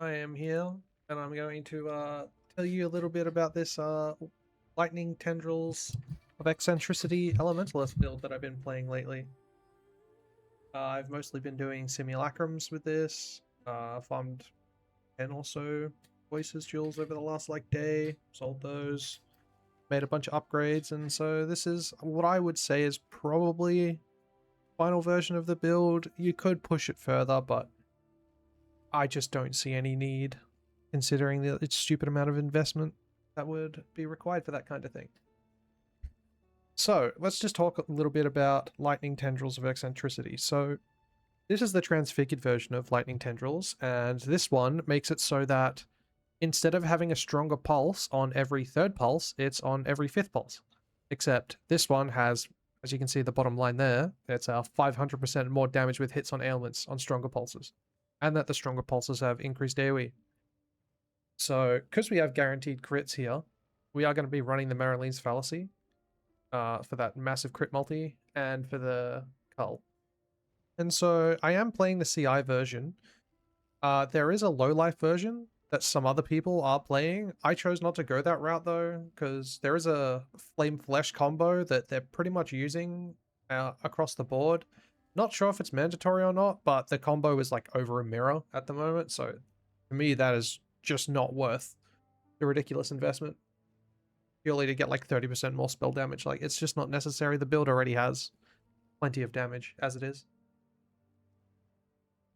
I am here, and I'm going to tell you a little bit about this Lightning Tendrils of Eccentricity Elementalist build that I've been playing lately. I've mostly been doing simulacrums with this, farmed 10 or so voices jewels over the last day, sold those, made a bunch of upgrades, and so this is what I would say is probably final version of the build. You could push it further, but I just don't see any need, considering the its stupid amount of investment that would be required for that kind of thing. So let's just talk a little bit about Lightning Tendrils of Eccentricity. So this is the transfigured version of Lightning Tendrils, and this one makes it so that instead of having a stronger pulse on every third pulse, it's on every fifth pulse. Except this one has, as you can see the bottom line there, it's 500% more damage with hits on ailments on stronger pulses. And that the stronger pulses have increased AoE. So, because we have guaranteed crits here, we are going to be running the Maralene's Fallacy for that massive crit multi and for the Cull. And so, I am playing the CI version. There is a low life version that some other people are playing. I chose not to go that route though, because there is a Flame Flesh combo that they're pretty much using across the board. Not sure if it's mandatory or not, but the combo is over a mirror at the moment. So, to me, that is just not worth the ridiculous investment purely to get 30% more spell damage. It's just not necessary. The build already has plenty of damage as it is.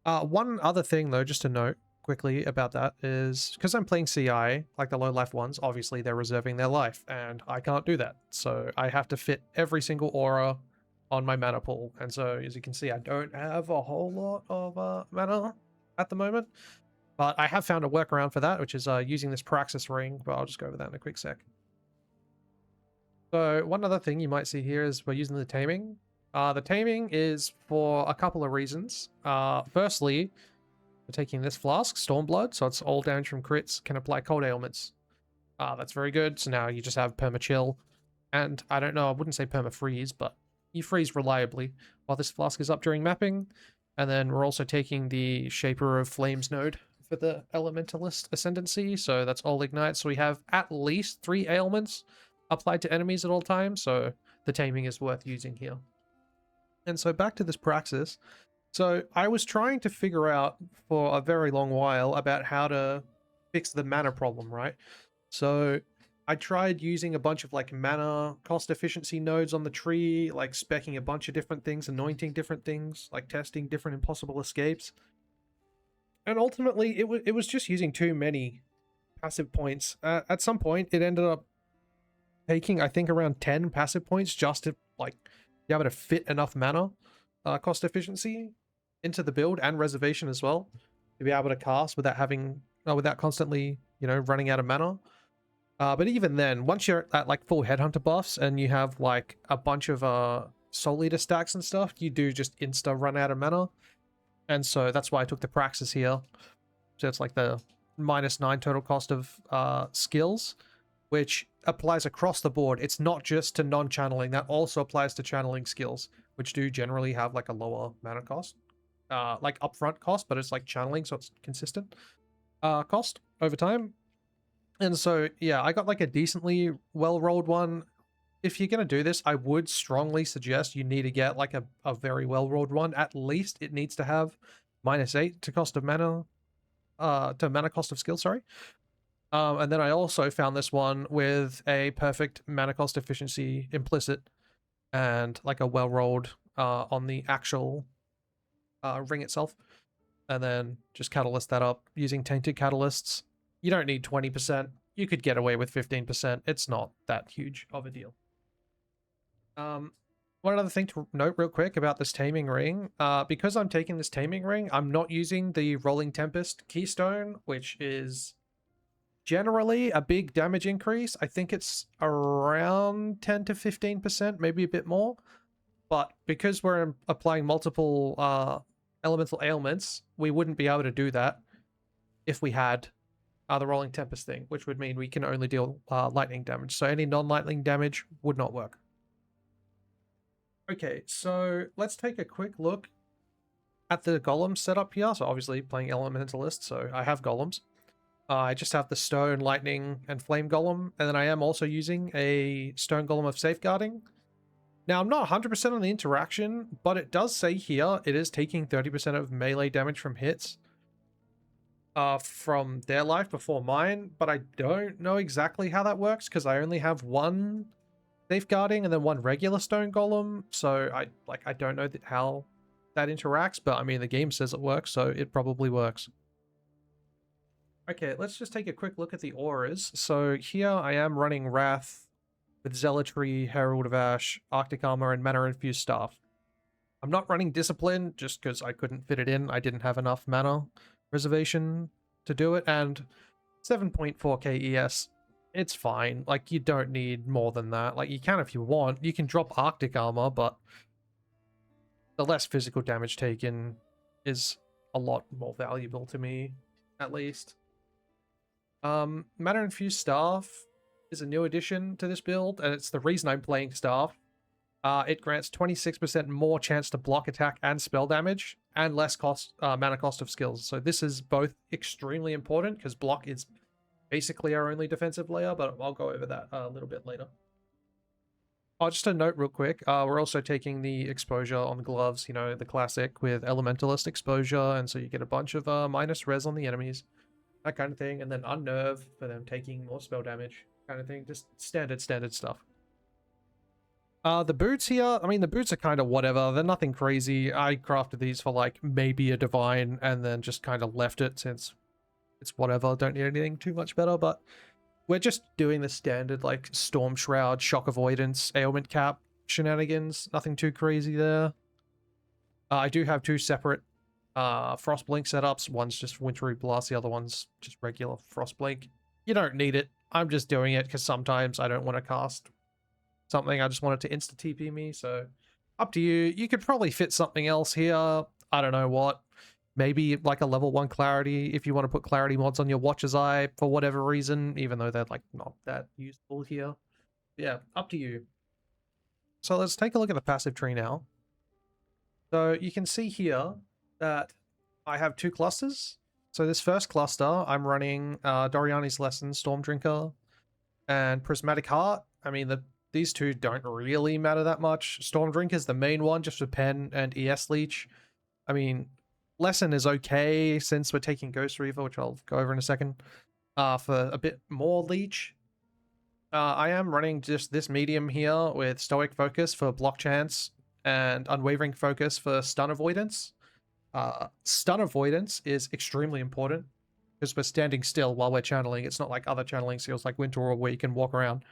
One other thing though, just to note quickly about that, is because I'm playing CI, like the low life ones, obviously they're reserving their life, and I can't do that. So I have to fit every single aura on my mana pool. And so as you can see, I don't have a whole lot of mana at the moment. But I have found a workaround for that, which is using this Praxis ring, but I'll just go over that in a quick sec. So one other thing you might see here is we're using the taming. The taming is for a couple of reasons. Firstly, we're taking this flask, Stormblood, so it's all damage from crits, can apply cold ailments. That's very good. So now you just have perma chill. And I don't know, I wouldn't say perma freeze, but you freeze reliably while this flask is up during mapping. And then we're also taking the Shaper of Flames node for the Elementalist Ascendancy, so that's all ignite. So we have at least 3 ailments applied to enemies at all times, so the taming is worth using here. And so back to this Praxis. So I was trying to figure out for a very long while about how to fix the mana problem, right? So I tried using a bunch of mana cost efficiency nodes on the tree, specking a bunch of different things, anointing different things, testing different impossible escapes. And ultimately, it was just using too many passive points. At some point, it ended up taking, I think, around 10 passive points just to be able to fit enough mana cost efficiency into the build and reservation as well to be able to cast without having without constantly running out of mana. But even then, once you're at full headhunter buffs and you have a bunch of soul eater stacks and stuff, you do just insta run out of mana. And so that's why I took the Praxis here. So it's the -9 total cost of skills, which applies across the board. It's not just to non-channeling. That also applies to channeling skills, which do generally have a lower mana cost. Upfront cost, but it's channeling, so it's consistent cost over time. And so, yeah, I got a decently well-rolled one. If you're going to do this, I would strongly suggest you need to get a very well-rolled one. At least it needs to have -8 to cost of mana, to mana cost of skill, sorry. And then I also found this one with a perfect mana cost efficiency implicit and a well-rolled on the actual ring itself. And then just catalyst that up using tainted catalysts. You don't need 20%. You could get away with 15%. It's not that huge of a deal. One other thing to note real quick about this taming ring, because I'm taking this taming ring, I'm not using the Rolling Tempest keystone, which is generally a big damage increase. I think it's around 10 to 15%, maybe a bit more. But because we're applying multiple elemental ailments, we wouldn't be able to do that if we had the Rolling Tempest thing, which would mean we can only deal lightning damage. So any non-lightning damage would not work. Okay, so let's take a quick look at the golem setup here, so obviously playing Elementalist, so I have golems. I just have the stone, lightning, and flame golem, and then I am also using a stone golem of safeguarding. Now, I'm not 100% on the interaction, but it does say here it is taking 30% of melee damage from hits from their life before mine, but I don't know exactly how that works because I only have one safeguarding and then one regular stone golem, so I don't know how that interacts, but I mean the game says it works, so it probably works. Okay, let's just take a quick look at the auras. So here I am running Wrath with Zealotry, Herald of Ash, Arctic Armor, and Mana Infused Staff. I'm not running Discipline just because I couldn't fit it in. I didn't have enough mana reservation to do it, and 7.4k ES, it's fine. Like, you don't need more than that. Like, you can if you want. You can drop Arctic Armor, but the less physical damage taken is a lot more valuable to me, at least. Mana Infused Staff is a new addition to this build, and it's the reason I'm playing Staff. It grants 26% more chance to block attack and spell damage, and less mana cost of skills. So this is both extremely important, because block is basically our only defensive layer, but I'll go over that a little bit later. Oh, just a note real quick, we're also taking the exposure on the gloves, you know, the classic with Elementalist exposure, and so you get a bunch of minus res on the enemies, that kind of thing, and then unnerve for them taking more spell damage, kind of thing, just standard stuff. The boots here, I mean, the boots are kind of whatever. They're nothing crazy. I crafted these for, like, maybe a divine and then just kind of left it since it's whatever. Don't need anything too much better, but we're just doing the standard, like, Storm Shroud, Shock Avoidance, Ailment Cap shenanigans. Nothing too crazy there. I do have two separate Frost Blink setups. One's just Wintry Blast, the other one's just regular Frost Blink. You don't need it. I'm just doing it because sometimes I don't want to cast something. I just want it to insta-TP me, so up to you. You could probably fit something else here. I don't know what. Maybe like a level 1 clarity if you want to put clarity mods on your Watcher's Eye for whatever reason, even though they're like not that useful here. Yeah, up to you. So let's take a look at the passive tree now. So you can see here that I have two clusters. So this first cluster, I'm running Doriani's Lesson, Storm Drinker, and Prismatic Heart. I mean, these two don't really matter that much. Storm Drinker is the main one, just for Pen and ES Leech. I mean, Lesson is okay since we're taking Ghost Reaver, which I'll go over in a second, for a bit more Leech. I am running just this medium here with Stoic Focus for block chance and Unwavering Focus for stun avoidance. Stun avoidance is extremely important because we're standing still while we're channeling. It's not like other channeling skills like Winter Orb where you can walk around.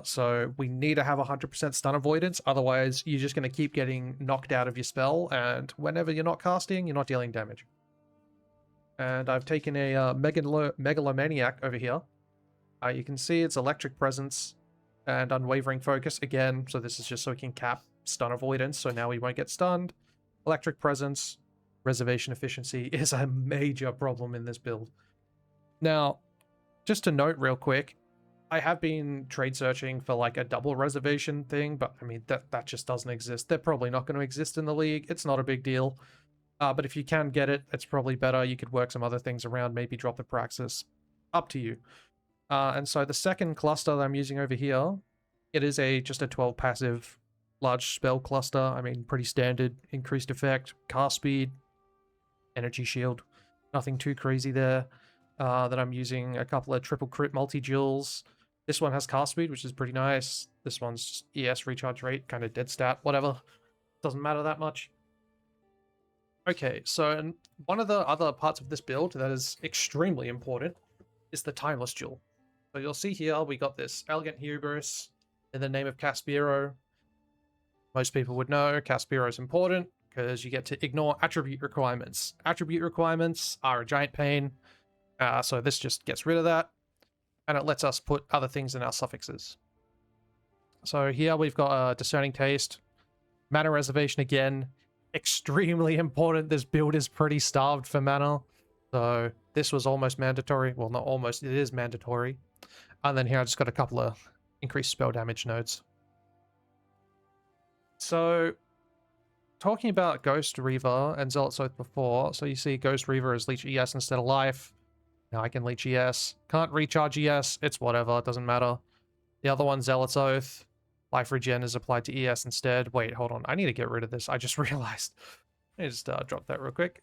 So we need to have 100% stun avoidance, otherwise you're just going to keep getting knocked out of your spell, and whenever you're not casting, you're not dealing damage. And I've taken a Megalomaniac over here. You can see it's Electric Presence and Unwavering Focus again, so this is just so we can cap stun avoidance, so now we won't get stunned. Electric Presence, reservation efficiency is a major problem in this build. Now, just to note real quick, I have been trade searching for like a double reservation thing, but I mean, that just doesn't exist. They're probably not going to exist in the league. It's not a big deal. But if you can get it, it's probably better. You could work some other things around, maybe drop the Praxis. Up to you. And so the second cluster that I'm using over here, it is just a 12 passive large spell cluster. I mean, pretty standard. Increased effect, cast speed, energy shield. Nothing too crazy there. Then I'm using a couple of triple crit multi-jewels. This one has cast speed, which is pretty nice. This one's just ES recharge rate, kind of dead stat, whatever. Doesn't matter that much. Okay, so one of the other parts of this build that is extremely important is the Timeless Jewel. So you'll see here, we got this Elegant Hubris in the name of Caspiro. Most people would know Caspiro is important because you get to ignore attribute requirements. Attribute requirements are a giant pain, so this just gets rid of that. And it lets us put other things in our suffixes. So here we've got a Discerning Taste. Mana reservation again. Extremely important. This build is pretty starved for mana. So this was almost mandatory. Well, not almost. It is mandatory. And then here I just got a couple of increased spell damage nodes. So talking about Ghost Reaver and Zealot's Oath before, so you see Ghost Reaver is leech ES instead of life. Now I can leech ES. Can't recharge ES. It's whatever. It doesn't matter. The other one, Zealot's Oath. Life regen is applied to ES instead. Wait, hold on. I need to get rid of this. I just realized. Let me just drop that real quick.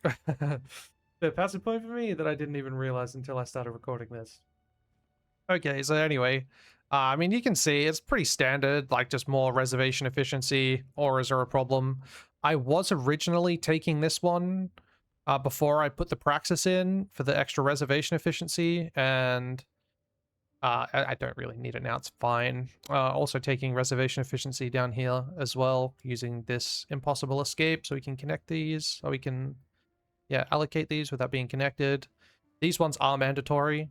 The passive point for me that I didn't even realize until I started recording this. Okay, so anyway, I mean, you can see it's pretty standard, like just more reservation efficiency, or is there a problem? I was originally taking this one before I put the Praxis in for the extra reservation efficiency, and I don't really need it now, it's fine. Also taking reservation efficiency down here as well, using this impossible escape so we can connect these, so we can, yeah, allocate these without being connected. These ones are mandatory,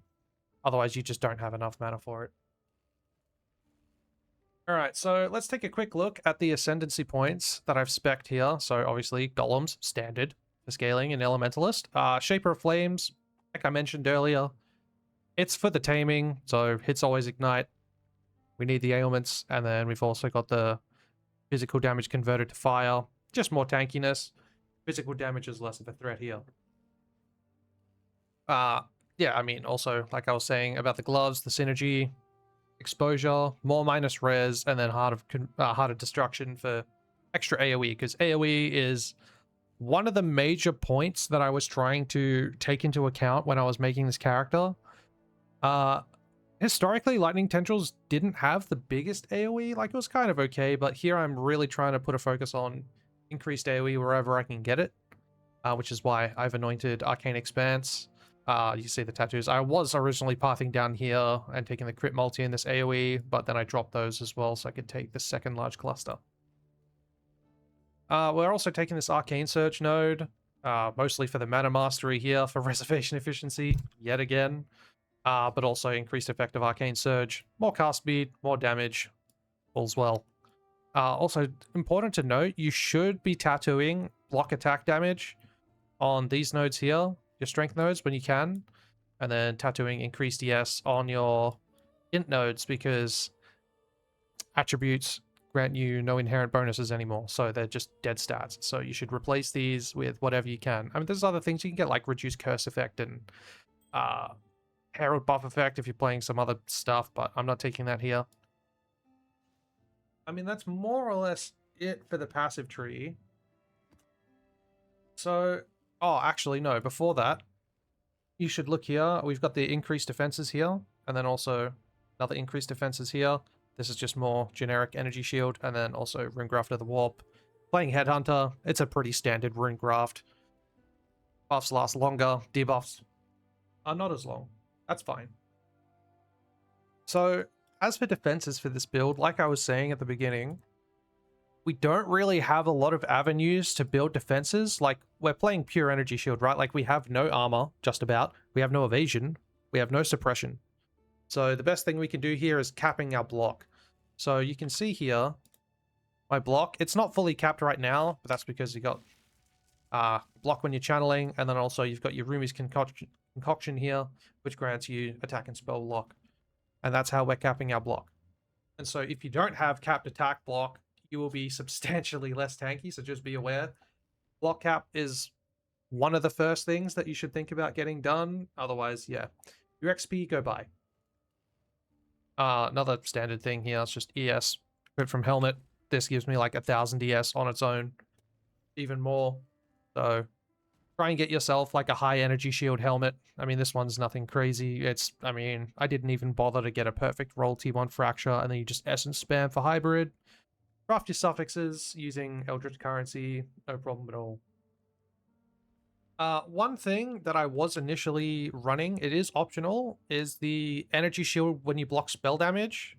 otherwise you just don't have enough mana for it. Alright, so let's take a quick look at the ascendancy points that I've spec'd here. So obviously, Golems, standard for scaling in Elementalist. Shaper of Flames, like I mentioned earlier, it's for the taming, so hits always ignite. We need the ailments, and then we've also got the physical damage converted to fire. Just more tankiness. Physical damage is less of a threat here. Yeah, I mean, also, like I was saying about the gloves, the synergy, exposure, more minus res, and then heart of destruction for extra AoE, because AoE is one of the major points that I was trying to take into account when I was making this character. Historically, Lightning Tendrils didn't have the biggest AoE, like it was kind of okay, but here I'm really trying to put a focus on increased AoE wherever I can get it, which is why I've anointed Arcane Expanse. You see the tattoos. I was originally pathing down here and taking the crit multi in this AoE, but then I dropped those as well so I could take the second large cluster. We're also taking this Arcane Surge node, mostly for the mana mastery here for reservation efficiency, yet again. But also increased effective Arcane Surge, more cast speed, more damage, all's well. Also, important to note, you should be tattooing block attack damage on these nodes here, your strength nodes when you can, and then tattooing increased ES on your int nodes because attributes grant you no inherent bonuses anymore, so they're just dead stats. So you should replace these with whatever you can. I mean, there's other things you can get, like reduced curse effect and Herald buff effect if you're playing some other stuff, but I'm not taking that here. I mean, that's more or less it for the passive tree. So, oh, actually, no, before that, you should look here. We've got the increased defenses here, and then also another increased defenses here. This is just more generic energy shield, and then also Rune Graft of the Warp. Playing Headhunter, it's a pretty standard Rune Graft. Buffs last longer, debuffs are not as long. That's fine. So, as for defenses for this build, like I was saying at the beginning, we don't really have a lot of avenues to build defenses. Like, we're playing pure energy shield, right? Like, we have no armor, just about. We have no evasion. We have no suppression. So the best thing we can do here is capping our block. So you can see here, my block, it's not fully capped right now, but that's because you got block when you're channeling, and then also you've got your Rumi's concoction here, which grants you attack and spell lock. And that's how we're capping our block. And so if you don't have capped attack block, you will be substantially less tanky, so just be aware. Block cap is one of the first things that you should think about getting done. Otherwise, yeah, your XP go by. Another standard thing here is just ES, crit from helmet. This gives me like 1000 ES on its own, even more. So try and get yourself like a high energy shield helmet. I mean, this one's nothing crazy. I mean, I didn't even bother to get a perfect roll T1 fracture, and then you just essence spam for hybrid. Craft your suffixes using Eldritch currency, no problem at all. One thing that I was initially running, it is optional, is the energy shield when you block spell damage.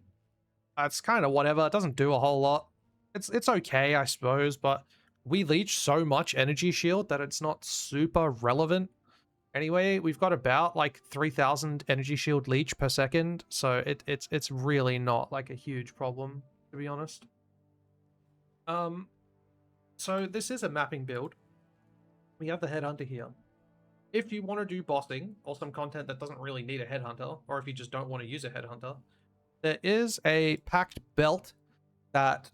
It's kind of whatever, it doesn't do a whole lot. It's okay, I suppose, but we leech so much energy shield that it's not super relevant. Anyway, we've got about like 3000 energy shield leech per second, so it's really not like a huge problem, to be honest. So this is a mapping build. We have the Headhunter here. If you want to do bossing, or some content that doesn't really need a Headhunter, or if you just don't want to use a Headhunter, there is a packed belt that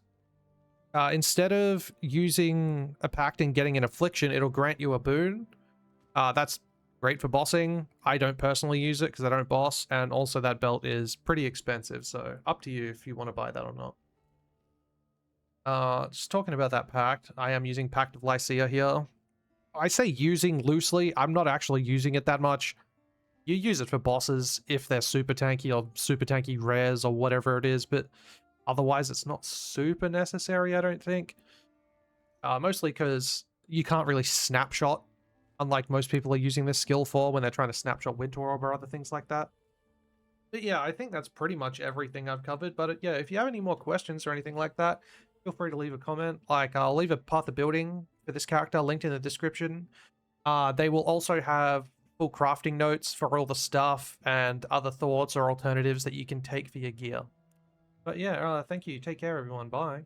Instead of using a pact and getting an affliction, it'll grant you a boon. That's great for bossing. I don't personally use it because I don't boss, and also that belt is pretty expensive, so up to you if you want to buy that or not. Just talking about that pact, I am using Pact of Lycia here. I say using loosely, I'm not actually using it that much. You use it for bosses if they're super tanky or super tanky rares or whatever it is, but otherwise it's not super necessary, I don't think. Mostly because you can't really snapshot, unlike most people are using this skill for when they're trying to snapshot Winter Orb or other things like that. But yeah, I think that's pretty much everything I've covered. But yeah, if you have any more questions or anything like that, feel free to leave a comment. Like, I'll leave a path of building for this character linked in the description. They will also have full crafting notes for all the stuff and other thoughts or alternatives that you can take for your gear. But yeah, thank you. Take care, everyone. Bye.